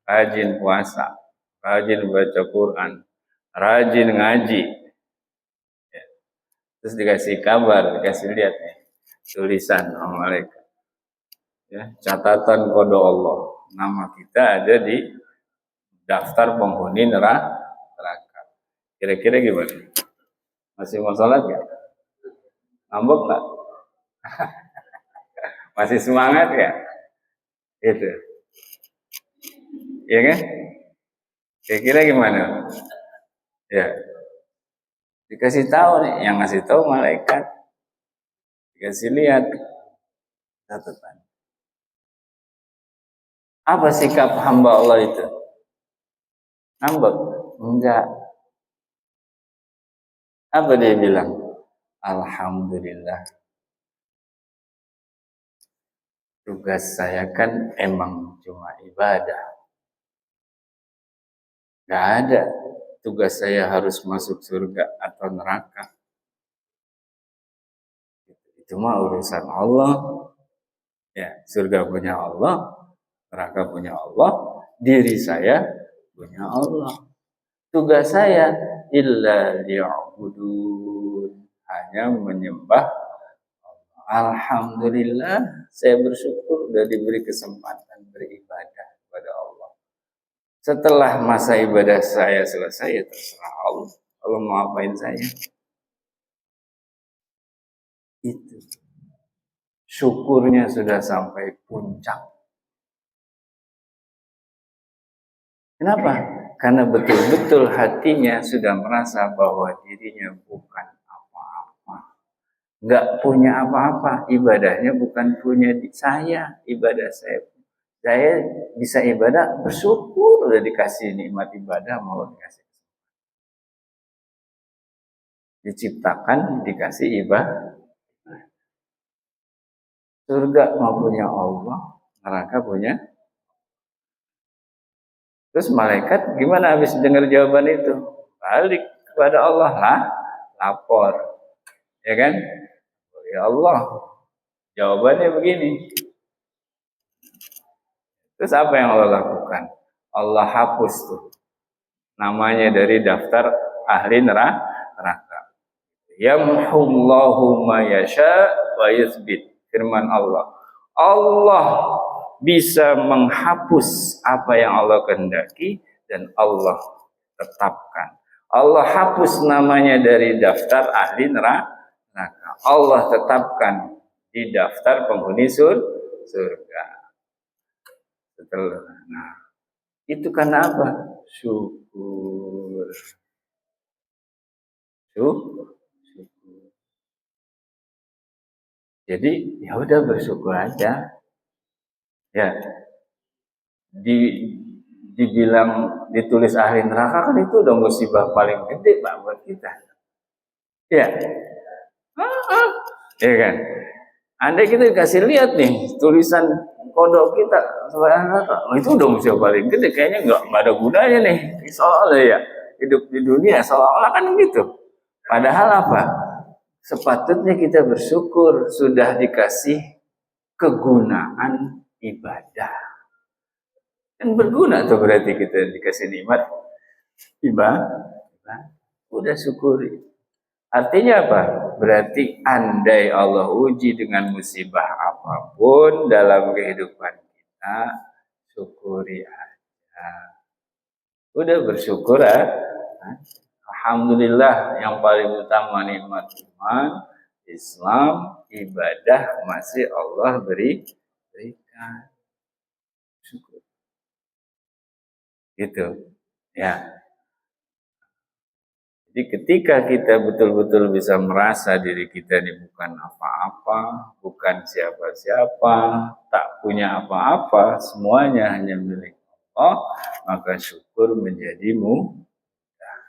rajin puasa, rajin baca Quran, rajin ngaji, ya. Terus dikasih kabar, dikasih lihat nih tulisan malaikat, ya, catatan qada Allah, nama kita ada di daftar penghuni neraka. Kira-kira gimana? Masih mau sholat nggak? Ngambek nggak? Masih semangat nggak? Itu, ya kan? Kira-kira gimana? Ya, dikasih tahu nih, yang ngasih tahu malaikat, dikasih lihat catatan. Apa sikap hamba Allah itu? Ngambek? Enggak. Apa dia bilang? Alhamdulillah. Tugas saya kan emang cuma ibadah. Gak ada tugas saya harus masuk surga atau neraka. Itu mah urusan Allah. Ya, surga punya Allah, neraka punya Allah, diri saya punya Allah. Tugas saya illa liya'budun, hanya menyembah Allah. Alhamdulillah, saya bersyukur sudah diberi kesempatan beribadah kepada Allah. Setelah masa ibadah saya selesai, ya terserah Allah. Allah mau apain saya. Itu. Syukurnya sudah sampai puncak. Kenapa? Karena betul-betul hatinya sudah merasa bahwa dirinya bukan apa-apa. Nggak punya apa-apa. Ibadahnya bukan punya saya. Ibadah saya. Saya bisa ibadah, bersyukur udah dikasih nikmat ibadah, mau dikasih. Diciptakan, dikasih ibadah. Surga mau punya Allah, neraka punya. Terus malaikat gimana habis dengar jawaban itu? Balik kepada Allah lah, lapor. Ya kan? Ya Allah, jawabannya begini. Terus apa yang Allah lakukan? Allah hapus tuh namanya dari daftar ahli neraka. Yamhullahu ma yasha wa yuthbit. Firman Allah. Allah bisa menghapus apa yang Allah kehendaki dan Allah tetapkan. Allah hapus namanya dari daftar ahli neraka. Allah tetapkan di daftar penghuni surga. Setelah, nah, itu karena apa? Syukur. Jadi ya udah bersyukur aja. Ya, dibilang ditulis ahli neraka kan itu udah musibah paling gede Pak buat kita. Ya, ya kan. Andai kita dikasih lihat nih tulisan kodok kita sebagai neraka, itu udah musibah paling gede. Kayaknya nggak ada gunanya nih soalnya ya hidup di dunia seolah-olah kan gitu. Padahal apa? Sepatutnya kita bersyukur sudah dikasih kegunaan ibadah. Kan berguna tuh berarti kita dikasih nikmat ibadah. Udah syukuri. Artinya apa? Berarti andai Allah uji dengan musibah apapun dalam kehidupan kita, syukuri aja. Udah bersyukur ya. Alhamdulillah, yang paling utama nikmat iman, Islam, ibadah masih Allah berikan. Syukur. Gitu. Ya. Jadi ketika kita betul-betul bisa merasa diri kita ini bukan apa-apa, bukan siapa-siapa, tak punya apa-apa, semuanya hanya milik Allah, maka syukur menjadi mudah.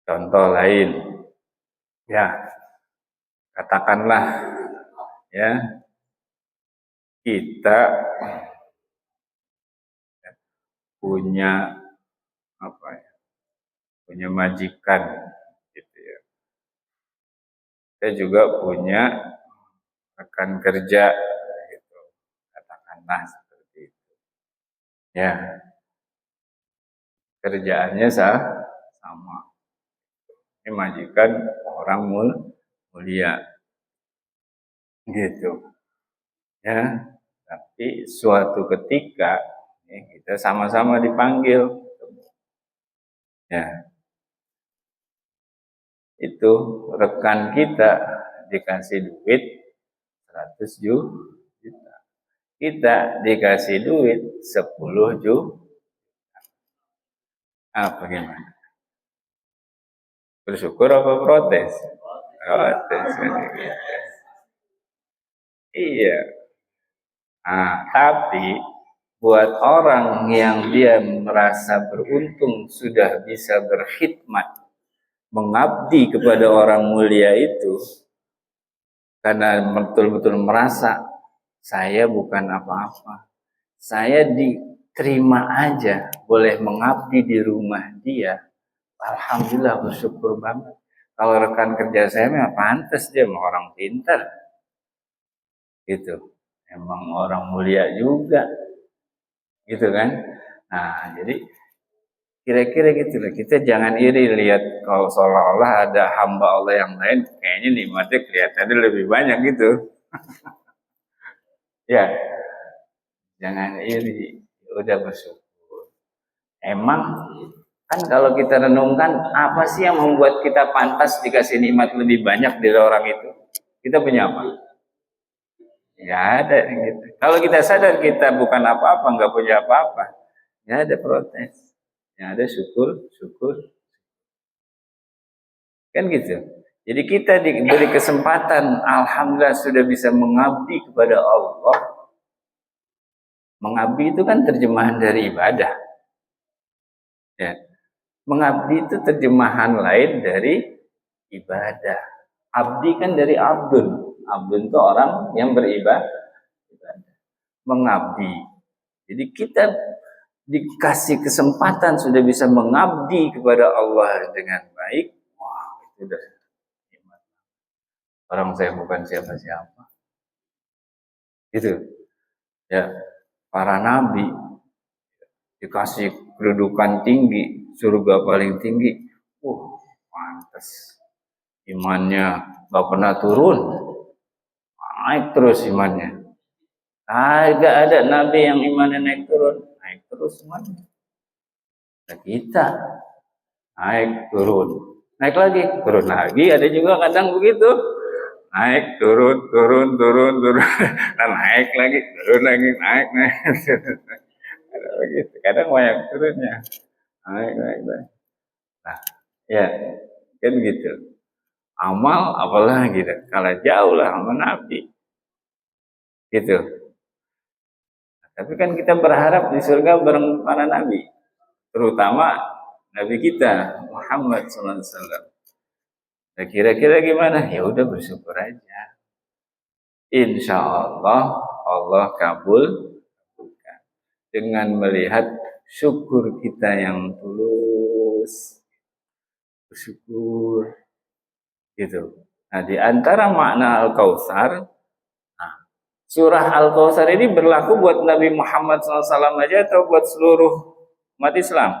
Contoh lain, ya katakanlah ya kita punya apa ya, punya majikan gitu ya. Kita juga punya rekan kerja gitu, katakanlah seperti itu. Ya, kerjaannya sama. Ini majikan orang mulia gitu. Ya, tapi suatu ketika ya, kita sama-sama dipanggil. Ya, itu rekan kita dikasih duit 100 juta. Kita dikasih duit 10 juta. Apa gimana? Bersyukur apa protes? Protes. Iya. Nah, tapi buat orang yang dia merasa beruntung sudah bisa berkhidmat, mengabdi kepada orang mulia itu, karena betul-betul merasa saya bukan apa-apa, saya diterima aja, boleh mengabdi di rumah dia, alhamdulillah bersyukur banget. Kalau rekan kerja saya memang pantas, dia memang orang pintar, gitu, emang orang mulia juga, gitu kan. Nah, jadi kira-kira gitu lah. Kita jangan iri lihat kalau seolah-olah ada hamba Allah yang lain, kayaknya nikmatnya kelihatannya lebih banyak gitu. Ya, jangan iri. Udah bersyukur. Emang kan kalau kita renungkan, apa sih yang membuat kita pantas dikasih nikmat lebih banyak dari orang itu? Kita punya apa? Ya ada gitu. Kalau kita sadar kita bukan apa-apa, nggak punya apa-apa, ya ada protes. Yang ada syukur, syukur. Kan gitu. Jadi kita diberi kesempatan, alhamdulillah sudah bisa mengabdi kepada Allah. Mengabdi itu kan terjemahan dari ibadah. Ya. Mengabdi itu terjemahan lain dari ibadah. Abdi kan dari abdun. Abdun itu orang yang beribadah. Mengabdi. Jadi kita dikasih kesempatan sudah bisa mengabdi kepada Allah dengan baik. Wah, itu udah nikmat. Orang saya bukan siapa-siapa. Gitu. Ya, para nabi dikasih kedudukan tinggi, surga paling tinggi. Pantas. Imannya gak pernah turun. Naik terus imannya. Gak ada nabi yang imannya naik turun. Naik terus imannya. Nah, kita naik turun. Naik lagi, turun lagi. Ada juga kadang begitu. Naik, turun, turun, turun, turun. Nah, naik lagi, turun lagi, naik, naik. Ada begitu. Kadang banyak turunnya. Naik, naik, naik. Nah, ya, kan gitu. Amal apalagi gitu. Kalau jauh lah sama Nabi. Gitu. Tapi kan kita berharap di surga bareng para Nabi. Terutama Nabi kita, Muhammad SAW. Nah, kira-kira gimana? Ya udah bersyukur aja. Insya Allah, Allah kabulkan. Dengan melihat syukur kita yang tulus. Bersyukur. Gitu. Nah, di antara makna Al-Kautsar, surah Al-Kautsar ini berlaku buat Nabi Muhammad SAW aja atau buat seluruh umat Islam?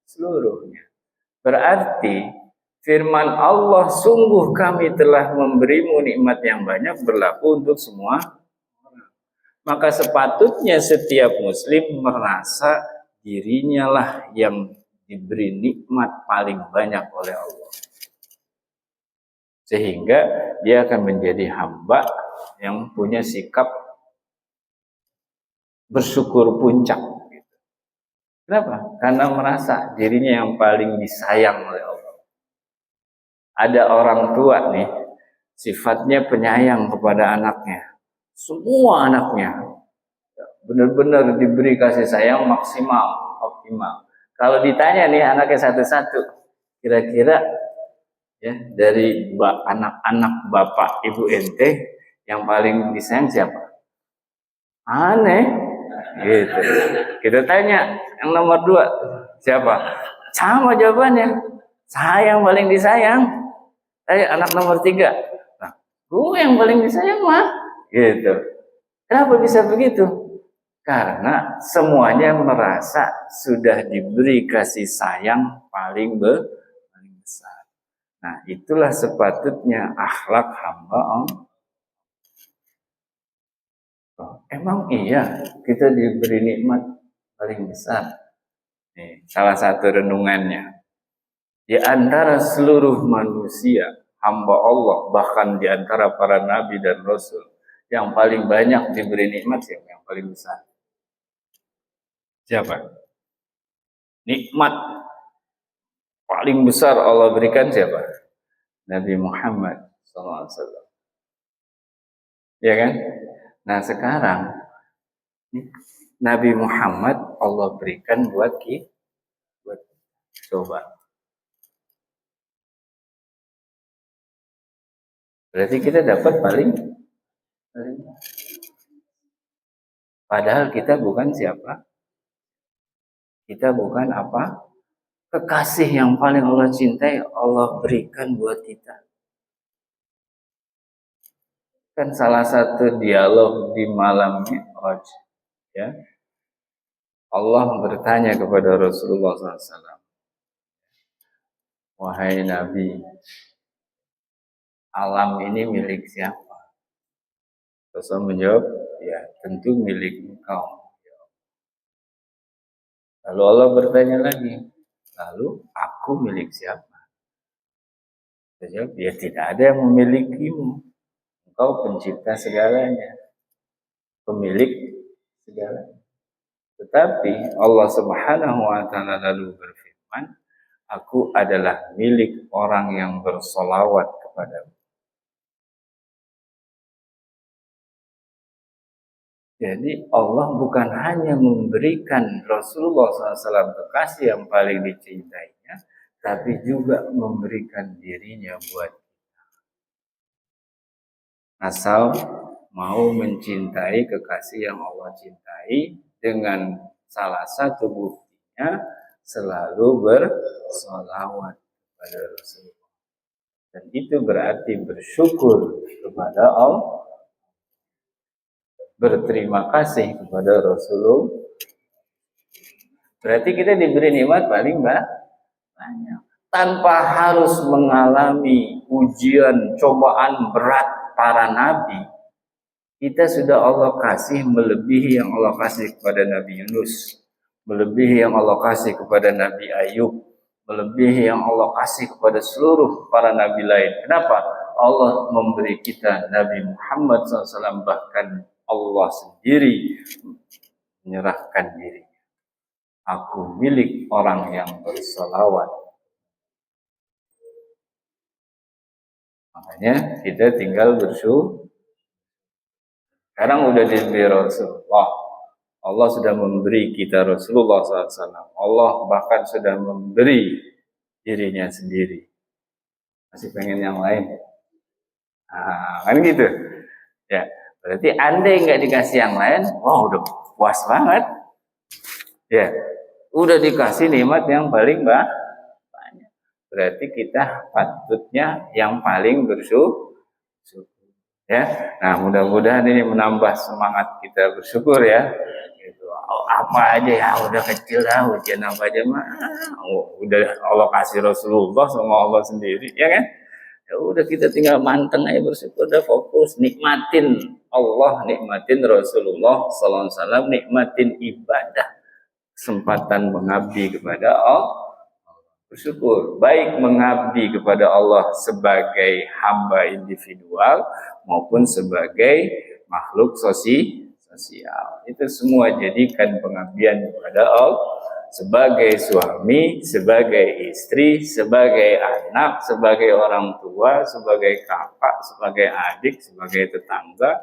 Seluruhnya. Berarti Firman Allah, sungguh kami telah memberimu nikmat yang banyak, berlaku untuk semua. Maka sepatutnya setiap muslim merasa dirinya lah yang diberi nikmat paling banyak oleh Allah. Sehingga dia akan menjadi hamba yang punya sikap bersyukur puncak. Kenapa? Karena merasa dirinya yang paling disayang oleh Allah. Ada orang tua nih, sifatnya penyayang kepada anaknya. Semua anaknya benar-benar diberi kasih sayang maksimal, optimal. Kalau ditanya nih anaknya satu-satu, kira-kira ya dari anak-anak bapak ibu ente yang paling disayang siapa? Aneh, gitu. Kita tanya yang nomor 2 siapa? Sama jawabannya. Saya yang paling disayang. Saya anak nomor 3. Nah, gue yang paling disayang mah, gitu. Kenapa bisa begitu? Karena semuanya merasa sudah diberi kasih sayang paling besar. Nah, itulah sepatutnya akhlak hamba Allah. Emang iya kita diberi nikmat paling besar. Nih, salah satu renungannya. Di antara seluruh manusia, hamba Allah, bahkan di antara para nabi dan rasul, yang paling banyak diberi nikmat siapa? Yang paling besar. Siapa? Nikmat paling besar Allah berikan siapa? Nabi Muhammad SAW. Ya kan? Nah sekarang Nabi Muhammad Allah berikan buat kita. Coba. Berarti kita dapat paling. Padahal kita bukan siapa? Kita bukan apa? Kekasih yang paling Allah cintai, Allah berikan buat kita. Kan salah satu dialog di malam Mi'raj, ya. Allah bertanya kepada Rasulullah SAW, wahai Nabi, alam ini milik siapa? Rasul menjawab, ya tentu milik engkau. Lalu Allah bertanya lagi, lalu aku milik siapa? Dia jawab, ya tidak ada yang memilikimu. Engkau pencipta segalanya, pemilik segalanya. Tetapi Allah Subhanahu wa taala lalu berfirman, aku adalah milik orang yang bersolawat kepadamu. Jadi Allah bukan hanya memberikan Rasulullah SAW kekasih yang paling dicintainya, tapi juga memberikan dirinya buat kita. Asal mau mencintai kekasih yang Allah cintai, dengan salah satu buktinya selalu bersolawat kepada Rasulullah. Dan itu berarti bersyukur kepada Allah, berterima kasih kepada Rasulullah. Berarti kita diberi nikmat paling banyak. Tanpa harus mengalami ujian, cobaan berat para nabi, kita sudah Allah kasih melebihi yang Allah kasih kepada Nabi Yunus, melebihi yang Allah kasih kepada Nabi Ayub, melebihi yang Allah kasih kepada seluruh para nabi lain. Kenapa? Allah memberi kita Nabi Muhammad SAW, bahkan Allah sendiri menyerahkan diri. Aku milik orang yang bersolawat. Makanya kita tinggal bersyukur. Sekarang udah diberi Rasulullah. Allah sudah memberi kita Rasulullah SAW. Allah bahkan sudah memberi dirinya sendiri. Masih pengen yang lain? Nah, kan gitu. Ya, berarti andai nggak dikasih yang lain, wah udah puas banget. Ya, udah dikasih nikmat yang paling banyak. Berarti kita patutnya yang paling bersyukur. Ya, nah mudah-mudahan ini menambah semangat kita bersyukur ya. Gitu. apa aja ya udah kecil lah, ujian apa aja mah udah Allah kasih Rasulullah sama Allah sendiri, ya kan? Ya udah kita tinggal manteng aja, bersyukur, udah fokus nikmatin Allah, nikmatin Rasulullah sallallahu alaihi wasallam, nikmatin ibadah, kesempatan mengabdi kepada Allah. Bersyukur, baik mengabdi kepada Allah sebagai hamba individual maupun sebagai makhluk sosial. Itu semua jadikan pengabdian kepada Allah, sebagai suami, sebagai istri, sebagai anak, sebagai orang tua, sebagai kakak, sebagai adik, sebagai tetangga.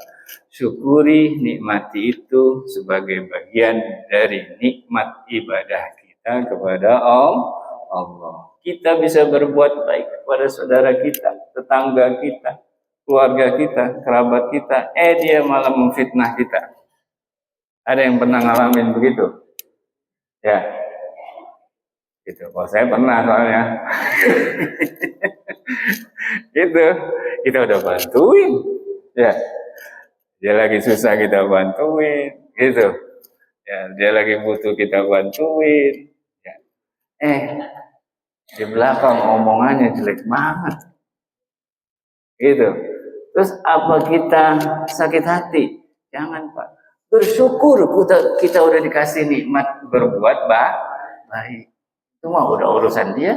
Syukuri, nikmati itu sebagai bagian dari nikmat ibadah kita kepada Allah. Kita bisa berbuat baik kepada saudara kita, tetangga kita, keluarga kita, kerabat kita. Dia malah memfitnah kita. Ada yang pernah ngalamin begitu? Ya, gitu. Kalau saya pernah soalnya. Gitu. Kita udah bantuin. Ya, dia lagi susah kita bantuin. Gitu. Ya, dia lagi butuh kita bantuin. Ya. Di belakang omongannya jelek banget, gitu. Terus apa kita sakit hati? Jangan, Pak. Bersyukur kita udah dikasih nikmat berbuat baik. Itu mah udah urusan dia.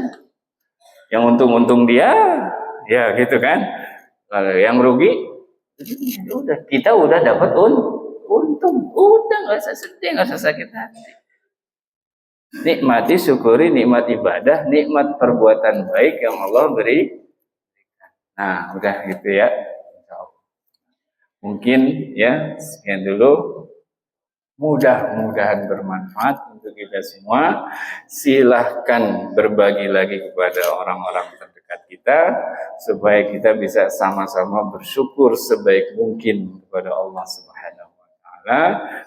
Yang untung dia, ya gitu kan. Kalau yang rugi, udah kita udah dapat untung, udah nggak usah sedih, nggak usah sakit hati. Nikmati, syukuri nikmat ibadah, nikmat perbuatan baik yang Allah beri. Nah, udah gitu ya. Mungkin ya, sekian dulu. Mudah-mudahan bermanfaat untuk kita semua. Silahkan berbagi lagi kepada orang-orang terdekat kita, supaya kita bisa sama-sama bersyukur sebaik mungkin kepada Allah Subhanahu wa Ta'ala,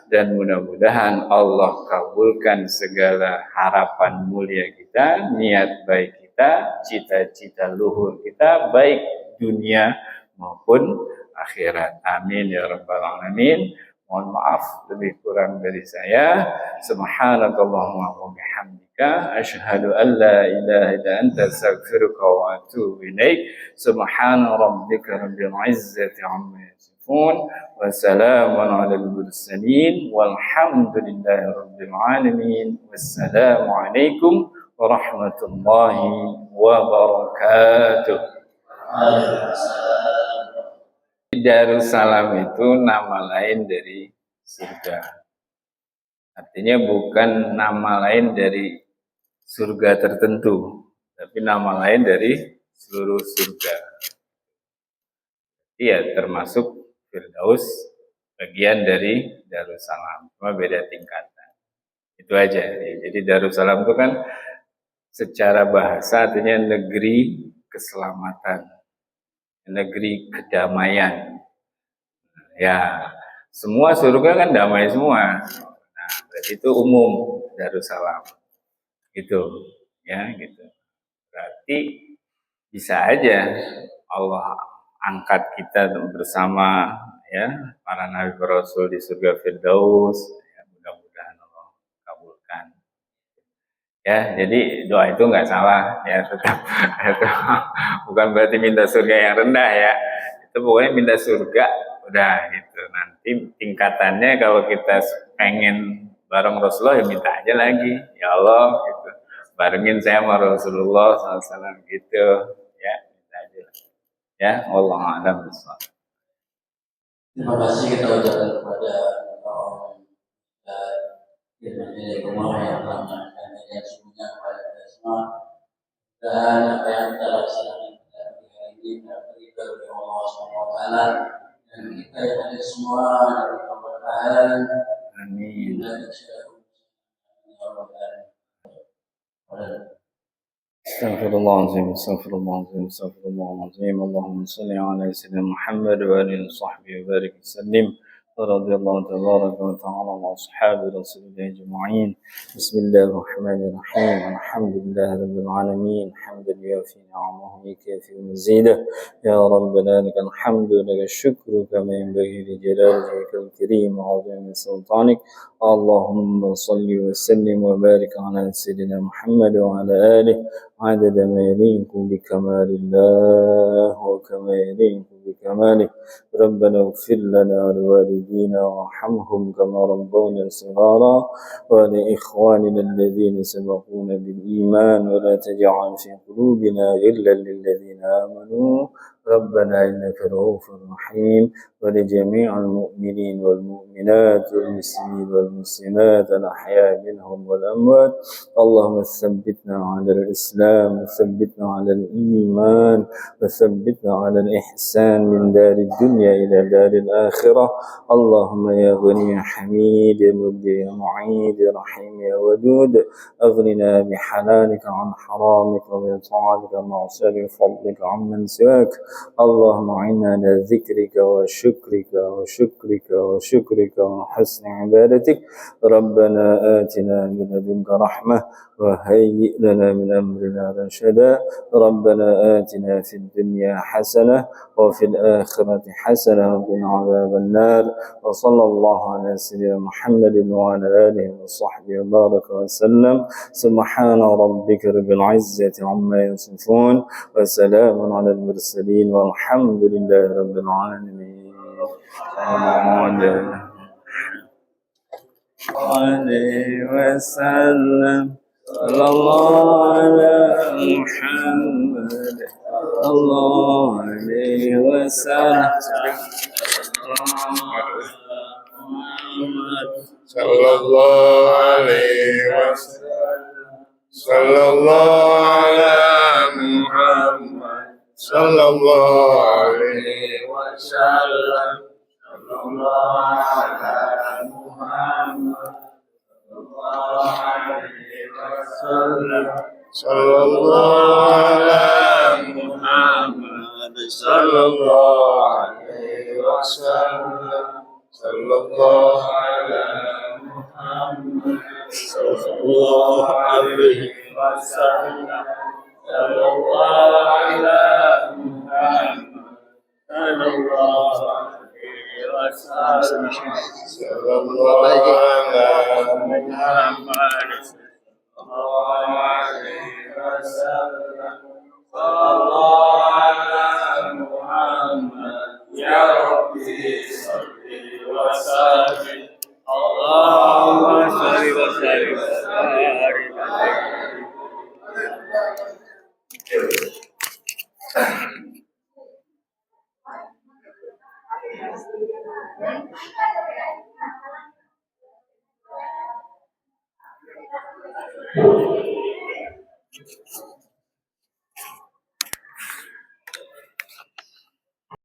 dan mudah-mudahan Allah kabulkan segala harapan mulia kita, niat baik kita, cita-cita luhur kita, baik dunia maupun akhirat. Amin ya rabbal alamin. Mohon maaf lebih kurang dari saya. Subhanakallahumma wa bihamdika asyhadu an la ilaha illa anta astaghfiruka wa atubu ilaik. Subhana rabbika rabbil izzati amma yasifun wa salamun alal mursalin walhamdulillahi rabbil alamin. Wassalamu alaikum warahmatullahi wabarakatuh. Darussalam itu nama lain dari surga. Artinya bukan nama lain dari surga tertentu, tapi nama lain dari seluruh surga. Iya, termasuk Firdaus bagian dari Darussalam, cuma beda tingkatan. Itu aja. Jadi Darussalam itu kan secara bahasa artinya negeri keselamatan, negeri kedamaian. Ya, semua surga kan damai semua. Nah, berarti itu umum Darussalam. Gitu, ya, gitu. Berarti bisa aja Allah angkat kita bersama ya para nabi rasul di surga Firdaus. Ya, mudah-mudahan Allah kabulkan. Ya, jadi doa itu nggak salah ya, tetap bukan berarti minta surga yang rendah ya. Itu pokoknya minta surga udah gitu. Nanti tingkatannya kalau kita pengen bareng Rasulullah ya minta aja lagi. Ya Allah gitu. Barengin saya sama Rasulullah SAW gitu. Ya, minta aja. Ya, Allah a'lam bishawab.
Terima kasih kita ucapkan kepada dari rumah yang telah melakukan media semuanya kepada kita semua, dan apa yang kita laksanakan pada hari ini kita berikan oleh Allah SWT, dan kita yang ada semua dari keberkahan. Amin.
Astaghfirullahaladzim, astaghfirullahaladzim, astaghfirullahaladzim. Allahumma salli ala sayyidina Muhammad wa alihi wa sahbihi wa barik wa sallim. ورضي الله تبارك وتعالى عن أصحاب رسول الله أجمعين. بسم الله الرحمن الرحيم. الحمد لله رب العالمين حمدا يوافي نعمه ويكافئ مزيده. يا ربنا لك الحمد ولك الشكر كما ينبغي لجلال وجهك الكريم وعظيم سلطانك. اللهم صل وسلم وبارك على سيدنا محمد وعلى آله عدد ما يليق بكمال الله وكما يليق بكماله. ربنا اغفر لنا ولوالدينا وارحمهم كما ربونا صغارا ولإخواننا الذين سبقونا بالإيمان ولا تجعل في قلوبنا غلا للذين آمنوا ربنا إنك رؤوف رحيم. ولجميع المؤمنين والمؤمنات والمسلمين والمسلمات الأحياء منهم والأموات اللهم ثبتنا على الإسلام وثبتنا على الإيمان وثبتنا على الإحسان من دار الدنيا إلى دار الآخرة. اللهم يا غني يا حميد يا مبدي يا معيد يا رحيم يا ودود أغننا بحلالك عن حرامك وبطاعتك معصيتك فضلك عمن سواك. اللهم أعنا على ذكرك وشكرك وشكرك وشكرك وحسن عبادتك. ربنا آتنا من لدنك رحمة وهيئ لنا من أمرنا رشدا. ربنا آتنا في الدنيا حسنة وفي الآخرة حسنة وقنا عذاب النار. وصلى الله على سيدنا محمد وعلى آله وصحبه وبارك وسلم. سبحان ربك رب العزة عما يصفون وسلام على المرسلين والحمد لله رب العالمين. عليه وسلم صلى الله على محمد الله عليه وسلم
صلى الله عليه وسلم صلى الله على محمد صلى الله عليه وسلم صلى الله على محمد صلى الله على محمد صلى الله عليه وسلم صلى الله على محمد صلى الله عليه وسلم صلى الله على محمد صلى الله عليه وسلم صلى الله على محمد صلى الله عليه وسلم.